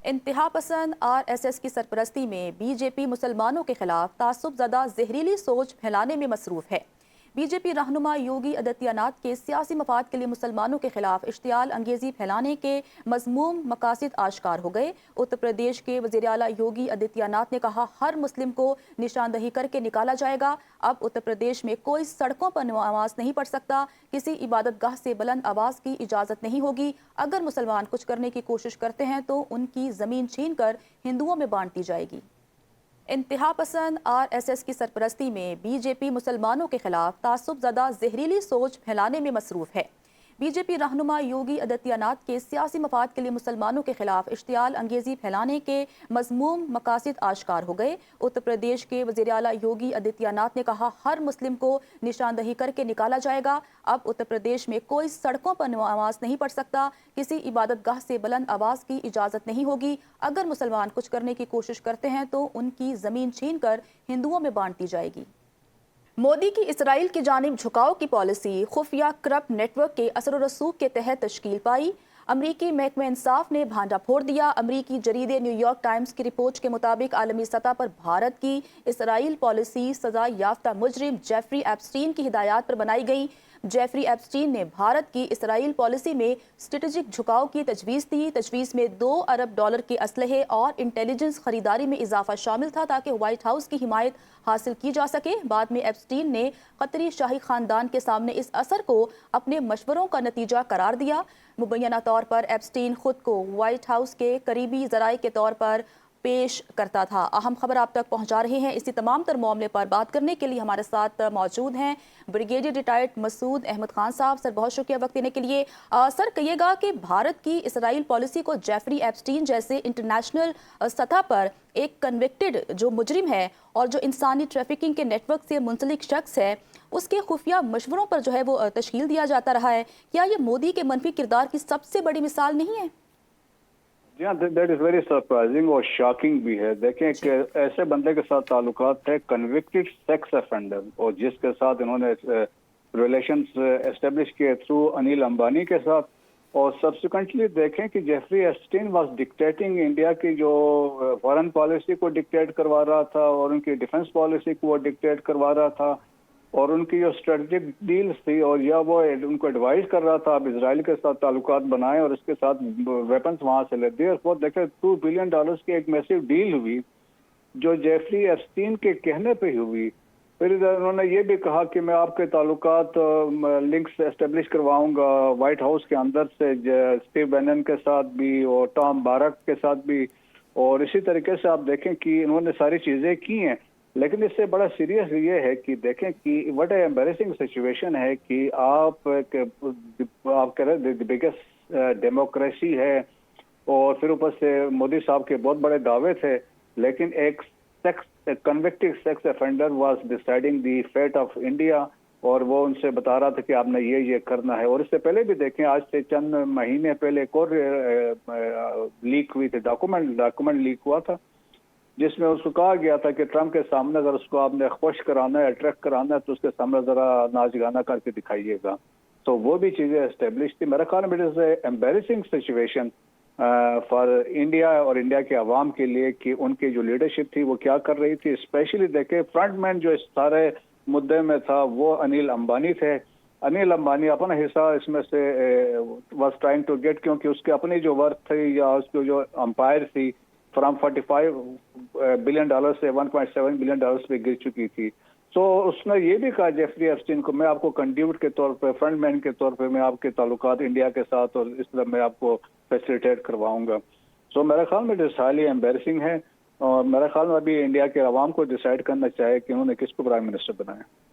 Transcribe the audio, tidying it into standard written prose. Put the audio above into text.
انتہا پسند RSS کی سرپرستی میں BJP مسلمانوں کے خلاف تعصب زدہ زہریلی سوچ پھیلانے میں مصروف ہے۔ BJP رہنما یوگی آدتیہ ناتھ کے سیاسی مفاد کے لیے مسلمانوں کے خلاف اشتعال انگیزی پھیلانے کے مذموم مقاصد آشکار ہو گئے۔ اتر پردیش کے وزیر اعلیٰ یوگی آدتیہ ناتھ نے کہا، ہر مسلم کو نشاندہی کر کے نکالا جائے گا۔ اب اتر پردیش میں کوئی سڑکوں پر نماز نہیں پڑھ سکتا، کسی عبادت گاہ سے بلند آواز کی اجازت نہیں ہوگی۔ اگر مسلمان کچھ کرنے کی کوشش کرتے ہیں تو ان کی زمین چھین کر ہندوؤں میں بانٹ دی جائے گی۔ انتہا پسند RSS کی سرپرستی میں BJP مسلمانوں کے خلاف تعصب زدہ زہریلی سوچ پھیلانے میں مصروف ہے۔ BJP رہنما یوگی آدتیہ ناتھ کے سیاسی مفاد کے لیے مسلمانوں کے خلاف اشتعال انگیزی پھیلانے کے مذموم مقاصد آشکار ہو گئے۔ اتر پردیش کے وزیر اعلیٰ یوگی آدتیہ ناتھ نے کہا، ہر مسلم کو نشاندہی کر کے نکالا جائے گا۔ اب اتر پردیش میں کوئی سڑکوں پر نماز نہیں پڑھ سکتا، کسی عبادت گاہ سے بلند آواز کی اجازت نہیں ہوگی۔ اگر مسلمان کچھ کرنے کی کوشش کرتے ہیں تو ان کی زمین چھین کر ہندوؤں میں بانٹ دی جائے گی۔ مودی کی اسرائیل کی جانب جھکاؤ کی پالیسی خفیہ کرپٹ نیٹ ورک کے اثر و رسوخ کے تحت تشکیل پائی۔ امریکی محکمہ انصاف نے بھانڈا پھوڑ دیا۔ امریکی جریدے نیو یارک ٹائمز کی رپورٹ کے مطابق عالمی سطح پر بھارت کی اسرائیل پالیسی سزا یافتہ مجرم جیفری ایپسٹین کی ہدایات پر بنائی گئی۔ جیفری ایپسٹین نے بھارت کی اسرائیل پالیسی میں اسٹریٹجک جھکاؤ کی تجویز دی۔ تجویز میں $2 ارب کے اسلحے اور انٹیلیجنس خریداری میں اضافہ شامل تھا تاکہ وائٹ ہاؤس کی حمایت حاصل کی جا سکے۔ بعد میں ایپسٹین نے قطری شاہی خاندان کے سامنے اس اثر کو اپنے مشوروں کا نتیجہ قرار دیا۔ مبینہ طور پر ایپسٹین خود کو وائٹ ہاؤس کے قریبی ذرائع کے طور پر پیش کرتا تھا۔ اہم خبر آپ تک پہنچا رہے ہیں۔ اسی تمام تر معاملے پر بات کرنے کے لیے ہمارے ساتھ موجود ہیں بریگیڈیئر ریٹائرڈ مسعود احمد خان صاحب۔ سر بہت شکریہ وقت دینے کے لیے۔ سر کہیے گا کہ بھارت کی اسرائیل پالیسی کو جیفری ایپسٹین جیسے انٹرنیشنل سطح پر ایک کنوکٹڈ جو مجرم ہے اور جو انسانی ٹریفکنگ کے نیٹ ورک سے منسلک شخص ہے، اس کے خفیہ مشوروں پر جو ہے وہ تشکیل دیا جاتا رہا ہے، کیا یہ مودی کے منفی کردار کی سب سے بڑی مثال نہیں ہے؟ جی ہاں، دیٹ از ویری سرپرائزنگ اور شاکنگ بھی ہے۔ دیکھیں کہ ایسے بندے کے ساتھ تعلقات تھے، کنوکٹڈ سیکس افینڈر، اور جس کے ساتھ انہوں نے ریلیشنز اسٹیبلش کیے تھرو انیل امبانی کے ساتھ، اور سبسیکوینٹلی دیکھیں کہ Jeffrey Epstein was dictating India کی جو فارن پالیسی کو ڈکٹیٹ کروا رہا تھا، اور ان کی ڈیفنس پالیسی کو وہ ڈکٹیٹ کروا رہا تھا، اور ان کی جو اسٹریٹجک ڈیلز تھی، اور یا وہ ان کو ایڈوائز کر رہا تھا آپ اسرائیل کے ساتھ تعلقات بنائیں اور اس کے ساتھ ویپنز وہاں سے لے دیں۔ اور دیکھیں $2 بلین کی ایک میسیو ڈیل ہوئی جو جیفری ایپسٹین کے کہنے پہ ہوئی۔ پھر انہوں نے یہ بھی کہا کہ میں آپ کے تعلقات لنکس اسٹیبلش کرواؤں گا وائٹ ہاؤس کے اندر سے، اسٹیو بینن کے ساتھ بھی اور ٹام بارک کے ساتھ بھی، اور اسی طریقے سے آپ دیکھیں کہ انہوں نے ساری چیزیں کی ہیں۔ لیکن اس سے بڑا سیریس یہ ہے کہ دیکھیں کہ وٹ اے ایمبیرسنگ سچویشن ہے کہ آپ کہہ رہے ہیں بگیسٹ ڈیموکریسی ہے، اور پھر اوپر سے مودی صاحب کے بہت بڑے دعوے تھے، لیکن ایک convicted sex offender was deciding the fate of India, اور وہ ان سے بتا رہا تھا کہ آپ نے یہ کرنا ہے۔ اور اس سے پہلے بھی دیکھیں، آج سے چند مہینے پہلے ایک اور لیک ہوئی تھی، ڈاکومنٹ لیک ہوا تھا، جس میں اس کو کہا گیا تھا کہ ٹرمپ کے سامنے اگر اس کو آپ نے خوش کرانا ہے، اٹریکٹ کرانا ہے، تو اس کے سامنے ذرا ناچ گانا کر کے دکھائیے گا۔ تو وہ بھی چیزیں اسٹیبلش تھی۔ میرا خیال میں it is a embarrassing situation for India اور انڈیا کے عوام کے لیے کہ ان کی جو لیڈرشپ تھی وہ کیا کر رہی تھی۔ اسپیشلی دیکھیں فرنٹ مین جو اس سارے مدعے میں تھا وہ انیل امبانی تھے۔ انیل امبانی اپنا حصہ اس میں سے واز ٹرائنگ ٹو گیٹ، کیونکہ اس کے اپنی جو ورتھ تھی یا اس کی جو امپائر تھی فرام $45 بلین سے $1.7 بلین پہ گر چکی تھی۔ تو اس نے یہ بھی کہا جیفری ایپسٹین کو، میں آپ کو کنڈیوٹ کے طور پہ، فرنٹ مین کے طور پہ میں آپ کے تعلقات انڈیا کے ساتھ اور اس طرح میں آپ کو فیسیلیٹیٹ کرواؤں گا۔ سو میرے خیال میں اٹ ہائیلی ایمبیرسنگ ہے، اور میرے خیال میں ابھی انڈیا کے عوام کو ڈیسائیڈ کرنا چاہے کہ انہوں نے کس کو پرائم منسٹر بنایا۔